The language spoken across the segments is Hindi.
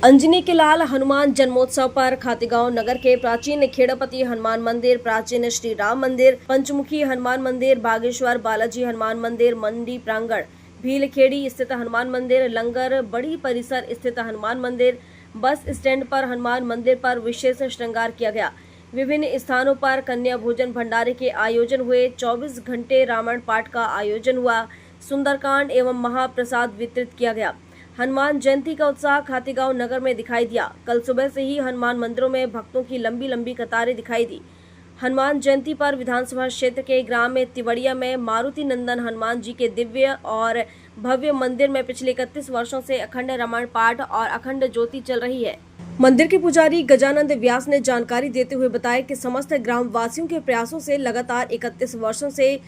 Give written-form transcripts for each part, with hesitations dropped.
अंजनी के लाल हनुमान जन्मोत्सव पर खातेगांव नगर के प्राचीन खेड़पति हनुमान मंदिर, प्राचीन श्री राम मंदिर, पंचमुखी हनुमान मंदिर, बागेश्वर बालाजी हनुमान मंदिर, मंडी प्रांगण, भीलखेड़ी स्थित हनुमान मंदिर, लंगर बड़ी परिसर स्थित हनुमान मंदिर, बस स्टैंड पर हनुमान मंदिर पर विशेष श्रृंगार किया गया। विभिन्न स्थानों पर कन्या भोजन भंडारे के आयोजन हुए। 24 घंटे रामायण पाठ का आयोजन हुआ। सुंदरकांड एवं महाप्रसाद वितरित किया गया। हनुमान जयंती का उत्साह खातेगांव नगर में दिखाई दिया। कल सुबह से ही हनुमान मंदिरों में भक्तों की लंबी लंबी कतारें दिखाई दी। हनुमान जयंती पर विधानसभा क्षेत्र के ग्राम तिवड़िया में मारुति नंदन हनुमान जी के दिव्य और भव्य मंदिर में पिछले 31 वर्षों से अखंड रामायण पाठ और अखंड ज्योति चल रही है। मंदिर के पुजारी गजानंद व्यास ने जानकारी देते हुए बताया कि समस्त ग्राम वासियों के प्रयासों से लगातार 31 वर्षों से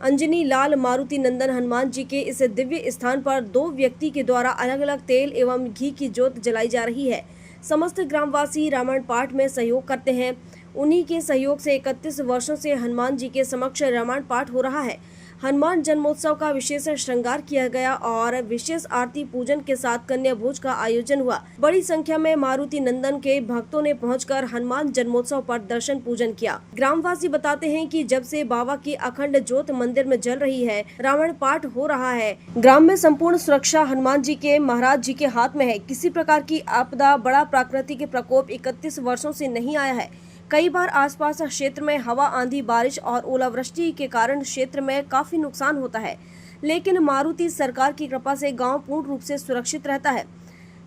अंजनी लाल मारुति नंदन हनुमान जी के इस दिव्य स्थान पर 2 व्यक्ति के द्वारा अलग अलग तेल एवं घी की ज्योत जलाई जा रही है। समस्त ग्रामवासी रामायण पाठ में सहयोग करते हैं। उन्हीं के सहयोग से 31 वर्षों से हनुमान जी के समक्ष रामायण पाठ हो रहा है। हनुमान जन्मोत्सव का विशेष श्रृंगार किया गया और विशेष आरती पूजन के साथ कन्या भोज का आयोजन हुआ। बड़ी संख्या में मारुति नंदन के भक्तों ने पहुंचकर हनुमान जन्मोत्सव पर दर्शन पूजन किया। ग्रामवासी बताते हैं कि जब से बाबा की अखंड ज्योत मंदिर में जल रही है, रामायण पाठ हो रहा है। ग्राम में संपूर्ण सुरक्षा हनुमान जी के महाराज जी के हाथ में है। किसी प्रकार की आपदा, बड़ा प्राकृतिक प्रकोप 31 वर्षों से नहीं आया है। कई बार आसपास क्षेत्र में हवा, आंधी, बारिश और ओलावृष्टि के कारण क्षेत्र में काफी नुकसान होता है, लेकिन मारुति सरकार की कृपा से गांव पूर्ण रूप से सुरक्षित रहता है।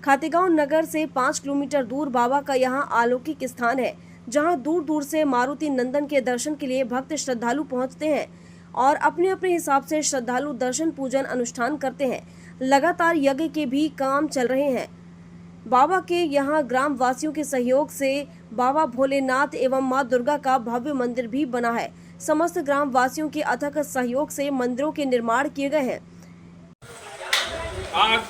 खातेगांव नगर से 5 किलोमीटर दूर बाबा का यहां अलौकिक स्थान है, जहां दूर दूर से मारुति नंदन के दर्शन के लिए भक्त श्रद्धालु पहुंचते हैं और अपने अपने हिसाब से श्रद्धालु दर्शन पूजन अनुष्ठान करते हैं। लगातार यज्ञ के भी काम चल रहे हैं। बाबा के यहाँ ग्राम वासियों के सहयोग से बाबा भोलेनाथ एवं माँ दुर्गा का भव्य मंदिर भी बना है। समस्त ग्राम वासियों के अथक सहयोग से मंदिरों के निर्माण किए गए हैं। आज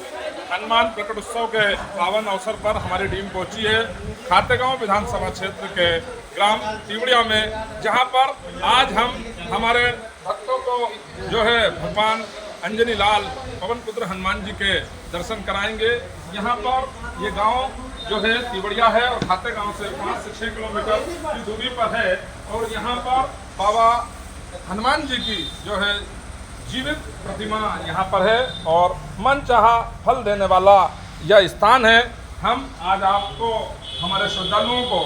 हनुमान प्रकट उत्सव के पावन अवसर पर हमारी टीम पहुंची है खातेगांव विधानसभा क्षेत्र के ग्राम तिवड़िया में, जहां पर आज हम हमारे भक्तों को जो है भगवान अंजनी लाल पवन पुत्र हनुमान जी के दर्शन कराएंगे। यहाँ पर ये गांव जो है तिवड़िया है और खातेगांव से 5 से 6 किलोमीटर की दूरी पर है और यहाँ पर बाबा हनुमान जी की जो है जीवित प्रतिमा यहाँ पर है और मन चाहा फल देने वाला यह स्थान है। हम आज आपको, हमारे श्रद्धालुओं को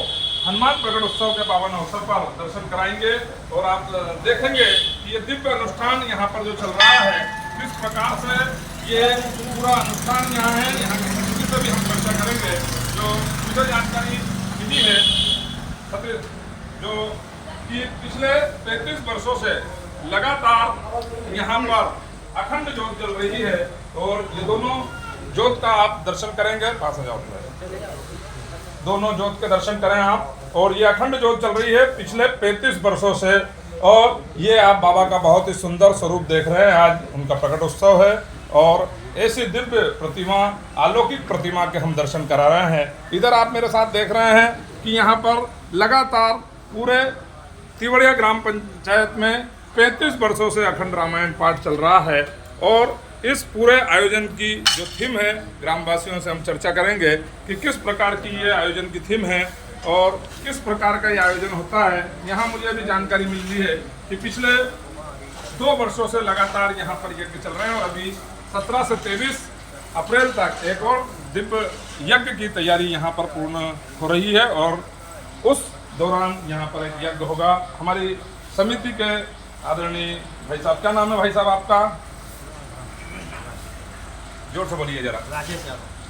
हनुमान प्रकट उत्सव के पावन अवसर पर दर्शन कराएंगे और आप देखेंगे कि ये दिव्य अनुष्ठान यहाँ पर जो चल रहा है, किस प्रकार से ये पूरा अनुष्ठान यहाँ है। यहाँ की संस्कृति से भी हम चर्चा करेंगे। जो मुझे जानकारी मिली है जो कि पिछले 33 वर्षों से लगातार यहाँ पर अखंड ज्योत जल रही है और ये दोनों ज्योत का आप दर्शन करेंगे। पास आ जाओ, दोनों ज्योत के दर्शन करें आप। और ये अखंड ज्योत चल रही है पिछले 35 वर्षों से और ये आप बाबा का बहुत ही सुंदर स्वरूप देख रहे हैं। आज उनका प्रकट उत्सव है और ऐसी दिव्य प्रतिमा, अलौकिक प्रतिमा के हम दर्शन करा रहे हैं। इधर आप मेरे साथ देख रहे हैं कि यहाँ पर लगातार पूरे तिवड़िया ग्राम पंचायत में 35 वर्षों से अखंड रामायण पाठ चल रहा है और इस पूरे आयोजन की जो थीम है, ग्रामवासियों से हम चर्चा करेंगे कि किस प्रकार की ये आयोजन की थीम है और किस प्रकार का ये आयोजन होता है। यहाँ मुझे भी जानकारी मिली है कि पिछले 2 वर्षों से लगातार यहाँ पर यज्ञ चल रहे हैं और अभी 17 से 23 अप्रैल तक एक और दिव्य यज्ञ की तैयारी यहाँ पर पूर्ण हो रही है और उस दौरान यहाँ पर एक यज्ञ होगा। हमारी समिति के आदरणीय भाई साहब, क्या नाम है भाई साहब आपका? जोर से बोलिए जरा।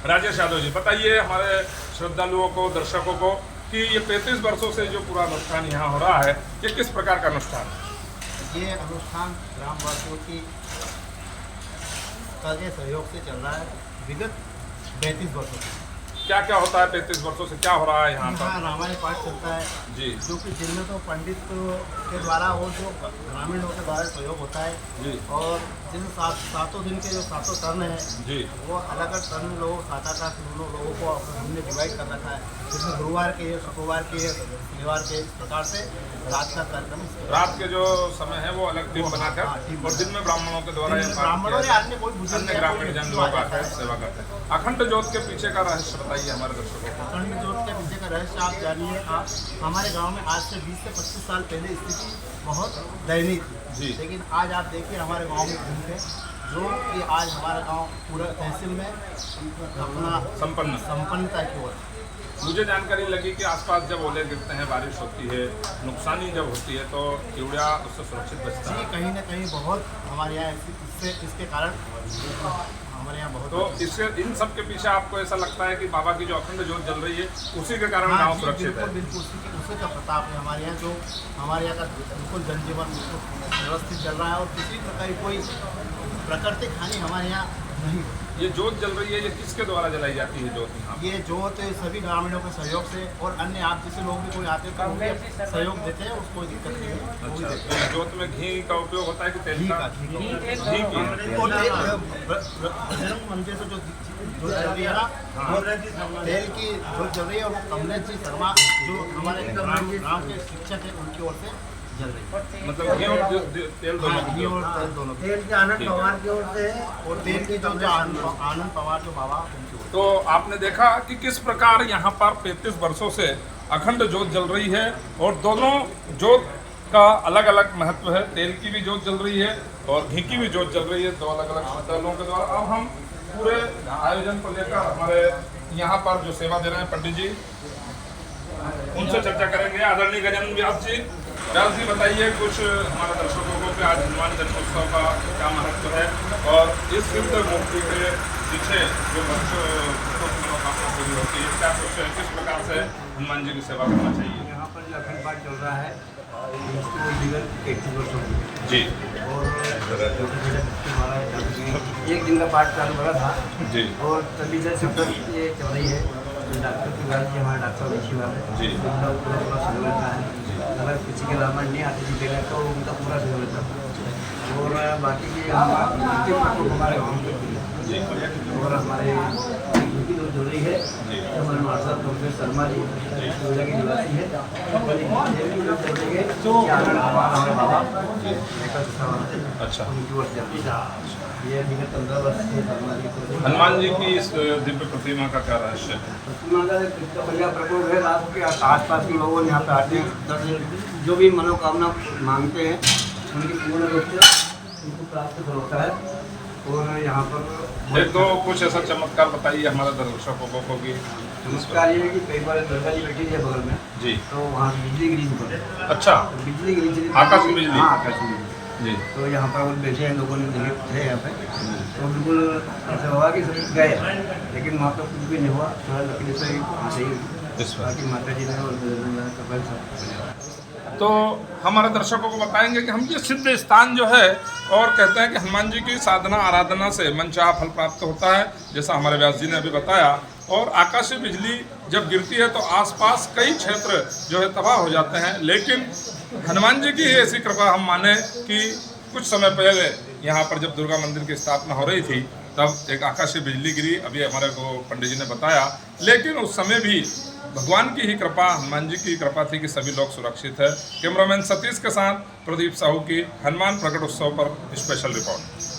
राजेश यादव जी, बताइए हमारे श्रद्धालुओं को, दर्शकों को कि ये 35 वर्षों से जो पूरा अनुष्ठान यहाँ हो रहा है, ये किस प्रकार का अनुष्ठान है? ये अनुष्ठान ग्रामवासियों की सहयोग से चल रहा है विगत 35 वर्षों से। क्या क्या होता है 35 वर्षों से, क्या हो रहा है यहाँ पर? रामायण पाठ चलता है जी, जो कि जिनमें तो पंडित के द्वारा और जो ग्रामीणों के द्वारा सहयोग होता है जी और जिन सातों दिन के जो सातों टर्न है जी वो अलग अलग टर्न लोग सात लोगों को हमने डिवाइड कर रखा है, जिसमें गुरुवार के, शुक्रवार के, शनिवार के, इस प्रकार से रात का कार्यक्रम रात के जो समय है वो अलग टीम बनाकर और दिन में ब्राह्मणों के द्वारा ये ब्राह्मणों या अन्य कोई बुजुर्ग अन्य या ग्रामीण कोई जन व्यक्ति लोग आ जाता आकर है। सेवा करते हैं। अखंड ज्योत के पीछे का रहस्य बताइए हमारे दर्शकों को। अखंड ज्योत के पीछे का रहस्य आप जानिए। आप हमारे गांव में आज से 20 से 25 साल पहले स्थिति बहुत दयनीय थी जी। लेकिन आज आप देखिए हमारे गांव में घूम के जो कि आज हमारा गांव पूरा तहसील में अपना संपन्नता की ओर। मुझे जानकारी लगी कि आसपास जब ओले गिरते हैं, बारिश होती है, नुकसानी जब होती है तो केवड़िया उससे सुरक्षित बचता जी है। कहीं ना कहीं बहुत हमारे यहाँ इसके कारण हमारे यहाँ बहुत तो इससे इन सब के पीछे आपको ऐसा लगता है कि बाबा की जो अखंड ज्योत जल रही है उसी के कारण गाँव सुरक्षित है। बिल्कुल उसी का प्रताप है हमारे यहाँ, जो हमारे यहाँ का बिल्कुल जनजीवन व्यवस्थित चल रहा है और किसी प्रकार की कोई प्राकृतिक हानि हमारे यहाँ नहीं। ये ज्योत जल रही है, ये किसके द्वारा जलाई जाती है ज्योत यहाँ? ये ज्योत सभी ग्रामीणों के सहयोग से और अन्य आप जैसे लोग भी कोई आते हैं तो वो भी सहयोग देते हैं, उसको कोई दिक्कत नहीं है। वो भी देते हैं। तो ज्योत में घी का उपयोग होता है कि तेल का? घी की और बजरंग मंदिर से जो ज्योत चल रही है ना, वो तेल की ज्योत चल रही है और वो कमलेश जी शर्मा जो हमारे गाँव के शिक्षक हैं उनकी ओर से जल रही है। मतलब घी और तेल दोनों घी और तेल दोनों की। तेल के आनंद पवार की ओर से और तेल की जो आनंद पवार जो बाबा उनकी ओर। तो आपने देखा कि किस प्रकार यहाँ पर 35 वर्षों से अखंड ज्योत जल रही है और दोनों ज्योत का अलग अलग महत्व है। तेल की भी ज्योत जल रही है और घी की भी ज्योत जल रही है, दो अलग अलग श्रद्धालुओं के द्वारा। अब हम पूरे आयोजन को लेकर हमारे यहाँ पर जो सेवा दे रहे हैं पंडित जी, उनसे चर्चा करेंगे। आदरणीय गजानन व्यास जी बताइए कुछ हमारे दर्शकों को कि आज हनुमान जन्मोत्सव का क्या महत्व है और इस सिद्ध मूर्ति के पीछे जो बच्चों की मनोकामना पूरी होती है, क्या कुछ किस प्रकार से हनुमान जी की सेवा करना चाहिए? यहाँ पर जो अखंड पाठ चल रहा है इसको विगत 31 वर्षों की जी और एक दिन का पाठ चालू करा था जी और तभी से सतत ये चल रही है। डॉक्टर की बात जी हमारे डॉक्टर अच्छी बात है जी। उनका पूरा सहयोग रहता है। अगर किसी के रामायण नहीं आती थी पहले तो उनका पूरा सहयोग रहता था और बाकी की हमारे गाँव में जी और हमारे उनकी जो जुड़ रही है हमारे मार्शल प्रोफेसर शर्मा जी पूजा की निवासी है अच्छा। उनकी ओर से ये विगत 15 वर्ष से शर्मा जी को हनुमान जी की इस दिव्य प्रतिमा का क्या रहस्य है? प्रतिमा का इतना बढ़िया प्रकोप है। रात के आसपास के लोग यहाँ पे आते हैं, दर्शन जो भी मनोकामना मांगते हैं उनकी पूर्ण रूप से उनको प्राप्त होता है। और यहाँ पर एक दो कुछ ऐसा चमत्कार बताइए हमारे दर्शकों को कि चमत्कार ये है कि कई बार दुर्गा जी बैठी है बगल में जी तो वहाँ बिजली गिरी पर अच्छा बिजली गिरी आकाश में बिजली? हाँ आकाश में बिजली। जी तो यहाँ पर वो बैठे हैं, लोगों ने देखे थे यहाँ पे तो बिल्कुल ऐसा हुआ कि सब गए लेकिन वहाँ पर कुछ भी नहीं हुआ, थोड़ा लकड़ी से ही इस बार बाकी माता जी ने और कपल सब। तो हमारे दर्शकों को बताएंगे कि हम ये सिद्ध स्थान जो है और कहते हैं कि हनुमान जी की साधना आराधना से मनचाहा फल प्राप्त होता है, जैसा हमारे व्यास जी ने अभी बताया। और आकाशीय बिजली जब गिरती है तो आसपास कई क्षेत्र जो है तबाह हो जाते हैं, लेकिन हनुमान जी की ऐसी कृपा हम माने कि कुछ समय पहले यहाँ पर जब दुर्गा मंदिर की स्थापना हो रही थी तब एक आकाशीय बिजली गिरी, अभी हमारे को पंडित जी ने बताया, लेकिन उस समय भी भगवान की ही कृपा, हनुमान जी की कृपा थी कि सभी लोग सुरक्षित है। कैमरामैन सतीश के साथ प्रदीप साहू की हनुमान प्रकट उत्सव पर स्पेशल रिपोर्ट।